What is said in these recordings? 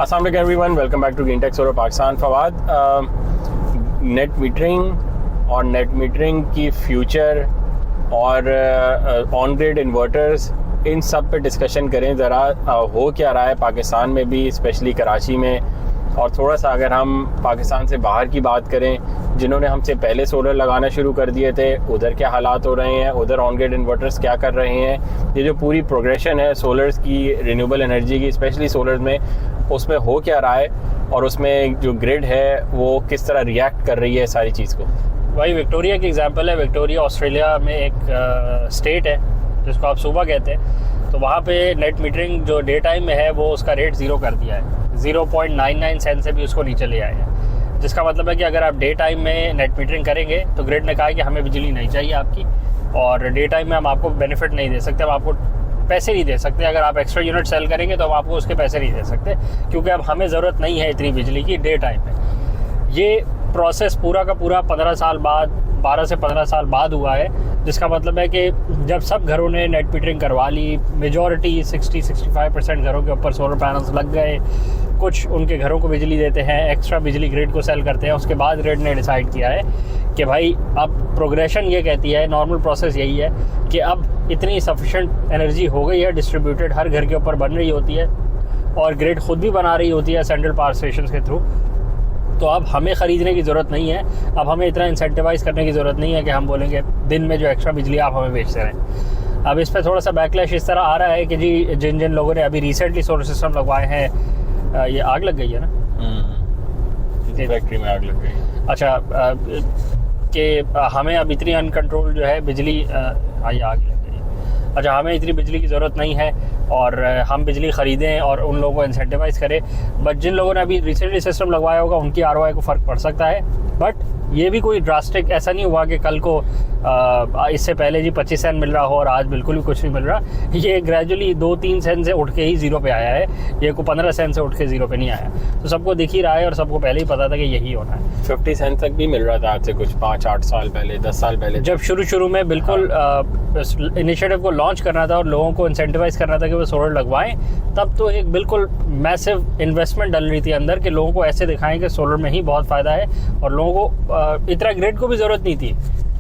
अस्सलाम वालेकुम everyone, welcome back to green tech solar Pakistan. Fawad, net metering और नेट मीटरिंग की फ्यूचर और ऑन ग्रिड इन्वर्टर्स, इन सब पे डिस्कशन करें ज़रा। हो क्या रहा है पाकिस्तान में भी, स्पेशली कराची में, और थोड़ा सा अगर हम पाकिस्तान से बाहर की बात करें, जिन्होंने हमसे पहले सोलर लगाना शुरू कर दिए थे, उधर क्या हालात हो रहे हैं, उधर ऑन ग्रिड इन्वर्टर्स क्या कर रहे हैं। ये जो पूरी प्रोग्रेशन है सोलर्स की, रिन्यूएबल एनर्जी की, स्पेशली सोलर में, उसमें हो क्या रहा है और उसमें जो ग्रिड है वो किस तरह रिएक्ट कर रही है सारी चीज़ को। भाई विक्टोरिया की एग्जांपल है। विक्टोरिया ऑस्ट्रेलिया में एक स्टेट है जिसको आप सूबा कहते हैं। तो वहाँ पे नेट मीटरिंग जो डे टाइम में है वो उसका रेट ज़ीरो कर दिया है, 0.99 सेंट से भी उसको नीचे ले आए हैं। जिसका मतलब है कि अगर आप डे टाइम में नेट मीटरिंग करेंगे तो ग्रिड ने कहा है कि हमें बिजली नहीं चाहिए आपकी, और डे टाइम में हम आपको बेनिफिट नहीं दे सकते, हम आपको पैसे नहीं दे सकते। अगर आप एक्स्ट्रा यूनिट सेल करेंगे तो हम आपको उसके पैसे नहीं दे सकते, क्योंकि अब हमें ज़रूरत नहीं है इतनी बिजली की डे टाइम में। ये प्रोसेस पूरा का पूरा 15 साल बाद, 12 से 15 साल बाद हुआ है। जिसका मतलब है कि जब सब घरों ने नेट मीटरिंग करवा ली, मेजॉरिटी 60-65% घरों के ऊपर सोलर पैनल्स लग गए, कुछ उनके घरों को बिजली देते हैं, एक्स्ट्रा बिजली ग्रिड को सेल करते हैं। उसके बाद ग्रिड ने डिसाइड किया है कि भाई अब प्रोग्रेशन ये कहती है, नॉर्मल प्रोसेस यही है कि अब इतनी सफिशेंट एनर्जी हो गई है, डिस्ट्रीब्यूटेड हर घर के ऊपर बन रही होती है, और ग्रिड खुद भी बना रही होती है सेंट्रल पावर स्टेशन के थ्रू। तो अब हमें ख़रीदने की ज़रूरत नहीं है, अब हमें इतना इंसेंटिवाइज़ करने की ज़रूरत नहीं है कि हम बोलेंगे दिन में जो एक्स्ट्रा बिजली आप हमें बेचते रहें। अब इस पर थोड़ा सा बैकलैश इस तरह आ रहा है कि जी जिन जिन लोगों ने अभी रिसेंटली सोलर सिस्टम लगवाए हैं, ये आग लग गई है ना, फैक्ट्री में आग लग गई। अच्छा, कि हमें अब इतनी अनकंट्रोल जो है बिजली, आग लग गई। अच्छा, हमें इतनी बिजली की ज़रूरत नहीं है और हम बिजली ख़रीदें और उन लोगों को इंसेंटिवाइज़ करें। बट जिन लोगों ने अभी रिसेंटली सिस्टम लगवाया होगा उनकी ROI को फ़र्क पड़ सकता है। बट ये भी कोई ड्रास्टिक ऐसा नहीं हुआ कि कल को इससे पहले जी 25 सेंट मिल रहा हो और आज बिल्कुल भी कुछ नहीं मिल रहा। ये ग्रेजुअली 2-3 सेंट से उठ के ही ज़ीरो पे आया है, ये को 15 सेंट से उठ के ज़ीरो पे नहीं आया। तो सबको दिख ही रहा है और सबको पहले ही पता था कि यही होना है। 50 सेंट तक भी मिल रहा था आज से कुछ 5-8 साल पहले, 10 साल पहले, जब शुरू में बिल्कुल इनिशिएटिव को लॉन्च करना था और लोगों को इंसेंटिवाइज़ करना था कि वो सोलर लगवाएं, तब तो एक बिल्कुल मैसिव इन्वेस्टमेंट डल रही थी अंदर कि लोगों को ऐसे दिखाएं कि सोलर में ही बहुत फ़ायदा है, और लोगों को इतना ग्रिड को भी ज़रूरत नहीं थी।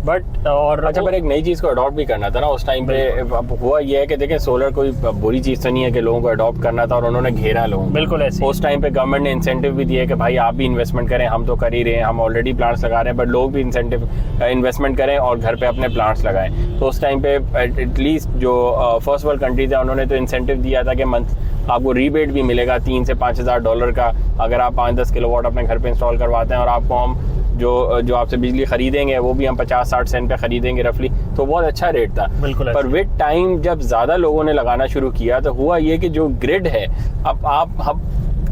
बट और अच्छा, पर एक नई चीज़ को अडॉप्ट भी करना था ना उस टाइम पे। अब हुआ ये है कि देखें, सोलर कोई बुरी चीज़ तो नहीं है कि लोगों को अडॉप्ट करना था और उन्होंने घेरा लोगों को। बिल्कुल ऐसे उस टाइम पे गवर्नमेंट ने इंसेंटिव भी दिए कि भाई आप भी इन्वेस्टमेंट करें, हम तो कर ही रहे हैं, हम ऑलरेडी प्लांट्स लगा रहे हैं, बट लोग भी इन्वेस्टमेंट करें और घर पे अपने प्लांट्स लगाएं। तो उस टाइम पे एटलीस्ट जो फर्स्ट वर्ल्ड कंट्रीज है उन्होंने तो इंसेंटिव दिया था कि मंथ आपको रीबेट भी मिलेगा $3,000 से $5,000 का, अगर आप 5-10 किलोवाट अपने घर पे इंस्टॉल करवाते हैं, और आपको हम जो आपसे बिजली खरीदेंगे वो भी हम 50-60 सेंट पे खरीदेंगे रफली। तो बहुत अच्छा रेट था। बिल्कुल। पर विद टाइम जब ज़्यादा लोगों ने लगाना शुरू किया तो हुआ ये कि जो ग्रिड है, अब आप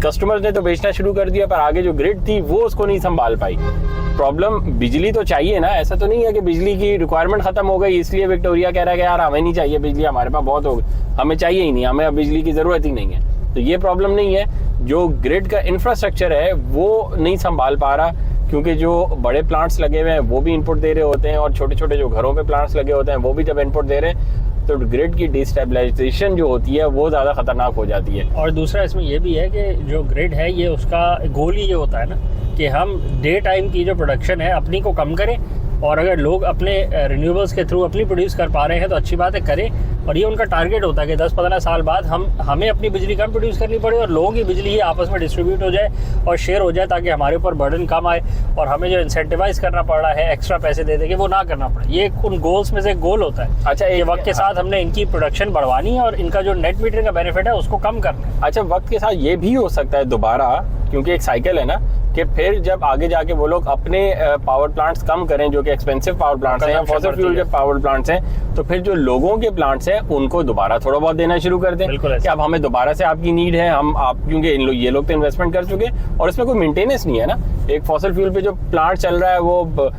कस्टमर्स ने तो बेचना शुरू कर दिया, पर आगे जो ग्रिड थी वो उसको नहीं संभाल पाई। प्रॉब्लम, बिजली तो चाहिए ना, ऐसा तो नहीं है कि बिजली की रिक्वायरमेंट खत्म हो गई इसलिए विक्टोरिया कह रहा है कि यार हमें नहीं चाहिए बिजली, हमारे पास बहुत हो गई, हमें चाहिए ही नहीं, हमें अब बिजली की ज़रूरत ही नहीं है। तो ये प्रॉब्लम नहीं है, जो ग्रिड का इंफ्रास्ट्रक्चर है वो नहीं संभाल पा रहा, क्योंकि जो बड़े प्लांट्स लगे हुए हैं वो भी इनपुट दे रहे होते हैं, और छोटे छोटे जो घरों पे प्लांट्स लगे होते हैं वो भी जब इनपुट दे रहे हैं, तो ग्रिड की डिस्टेबलाइजेशन जो होती है वो ज़्यादा खतरनाक हो जाती है। और दूसरा इसमें ये भी है कि जो ग्रिड है ये उसका गोल ही ये होता है ना कि हम डे टाइम की जो प्रोडक्शन है अपनी को कम करें, और अगर लोग अपने रिन्यूएबल्स के थ्रू अपनी प्रोड्यूस कर पा रहे हैं तो अच्छी बात है, करें। और ये उनका टारगेट होता है कि 10-15 साल बाद हमें अपनी बिजली कम प्रोड्यूस करनी पड़े और लोगों की बिजली ही आपस में डिस्ट्रीब्यूट हो जाए और शेयर हो जाए, ताकि हमारे ऊपर बर्डन कम आए और हमें जो इंसेंटिवाइज करना पड़ रहा है एक्स्ट्रा पैसे दे देंगे वो ना करना पड़े। ये उन गोल्स में से एक गोल होता है। अच्छा, ये वक्त के साथ हमने इनकी प्रोडक्शन बढ़वानी है और इनका जो नेट मीटरिंग का बेनिफिट है उसको कम करना है। अच्छा, वक्त के साथ ये भी हो सकता है दोबारा, क्योंकि एक साइकिल है ना, कि फिर जब आगे जाके वो लोग अपने पावर प्लांट्स कम करें जो कि एक्सपेंसिव पावर प्लांट्स हैं या फॉसिल फ्यूल के पावर प्लांट्स हैं, तो फिर जो लोगों के प्लांट्स हैं उनको दोबारा थोड़ा बहुत देना शुरू कर दें कि अब हमें दोबारा से आपकी नीड है, क्योंकि ये लोग तो इन्वेस्टमेंट कर चुके और इसमें कोई मेंटेनेंस नहीं है ना। एक फॉसिल फ्यूल पे जो प्लांट चल रहा है वो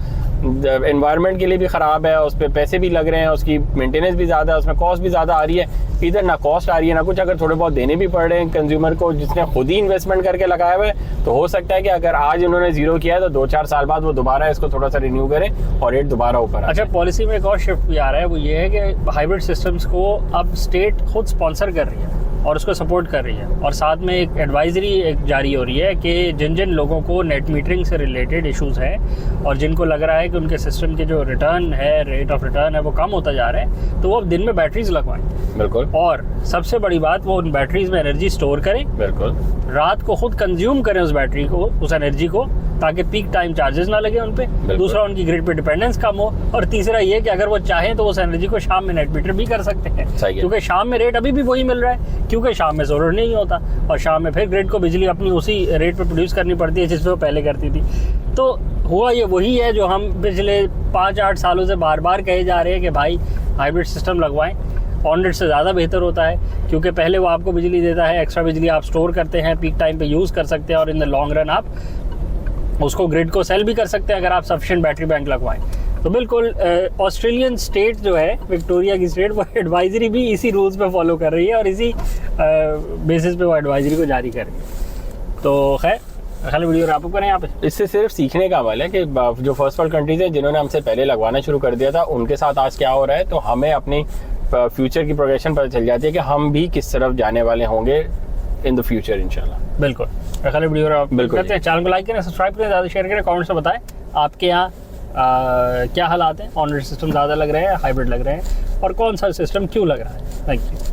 एनवायरनमेंट के लिए भी ख़राब है, उस पर पैसे भी लग रहे हैं, उसकी मेंटेनेंस भी ज़्यादा है, उसमें कॉस्ट भी ज़्यादा आ रही है। इधर ना कॉस्ट आ रही है ना कुछ, अगर थोड़े बहुत देने भी पड़ रहे हैं कंज्यूमर को जिसने खुद ही इन्वेस्टमेंट करके लगाया हुआ है, तो हो सकता है कि अगर आज उन्होंने ज़ीरो किया है तो 2-4 साल बाद वो दोबारा इसको थोड़ा सा रिन्यू करें और रेट दोबारा ऊपर। अच्छा, पॉलिसी में एक और शिफ्ट भी आ रहा है, वो ये है कि हाइब्रिड सिस्टम्स को अब स्टेट खुद स्पॉन्सर कर रही है। और उसको सपोर्ट कर रही है। और साथ में एक एडवाइजरी एक जारी हो रही है कि जिन जिन लोगों को नेट मीटरिंग से रिलेटेड इश्यूज हैं और जिनको लग रहा है कि उनके सिस्टम के जो रिटर्न है, रेट ऑफ रिटर्न है, वो कम होता जा रहा है, तो वो अब दिन में बैटरीज लगवाएं। बिल्कुल। और सबसे बड़ी बात, वो उन बैटरीज में एनर्जी स्टोर करें, बिल्कुल, रात को खुद कंज्यूम करें उस बैटरी को, उस एनर्जी को, ताकि पीक टाइम चार्जेस ना लगे उन पे। दूसरा, उनकी ग्रिड पे डिपेंडेंस कम हो। और तीसरा ये कि अगर वो चाहें तो उस एनर्जी को शाम में नेट मीटर भी कर सकते हैं, क्योंकि शाम में रेट अभी भी वही मिल रहा है, क्योंकि शाम में सोलर नहीं होता और शाम में फिर ग्रिड को बिजली अपनी उसी रेट पे प्रोड्यूस करनी पड़ती है जिस पे वो पहले करती थी। तो हुआ ये वही है जो हम पिछले 5-8 सालों से बार बार कहे जा रहे हैं कि भाई हाइब्रिड सिस्टम लगवाएं। ऑन ग्रिड से ज़्यादा बेहतर होता है, क्योंकि पहले वो आपको बिजली देता है, एक्स्ट्रा बिजली आप स्टोर करते हैं, पीक टाइम पे यूज़ कर सकते हैं और इन द लॉन्ग रन आप उसको ग्रिड को सेल भी कर सकते हैं अगर आप सफिशिएंट बैटरी बैंक लगवाएं। तो बिल्कुल ऑस्ट्रेलियन स्टेट जो है, विक्टोरिया की स्टेट, वो एडवाइजरी भी इसी रूल्स पे फॉलो कर रही है और इसी बेसिस पे वो एडवाइजरी को जारी कर रही है। तो खैर खाली वीडियो रैप अप करें यहाँ पे। इससे सिर्फ सीखने का अमल है कि जो फर्स्ट वर्ल्ड कंट्रीज हैं जिन्होंने हमसे पहले लगवाना शुरू कर दिया था, उनके साथ आज क्या हो रहा है, तो हमें अपनी फ्यूचर की प्रोग्रेशन पता चल जाती है कि हम भी किस तरफ जाने वाले होंगे इन द फ्यूचर इंशाल्लाह। बिल्कुल। खाली वीडियो करते हैं, चैनल को लाइक करें, सब्सक्राइब करें, ज़्यादा शेयर करें, कमेंट्स में बताएं आपके यहाँ क्या हालात हैं, ऑन ग्रिड सिस्टम ज़्यादा लग रहे हैं, हाइब्रिड लग रहे हैं, और कौन सा सिस्टम क्यों लग रहा है। Thank you.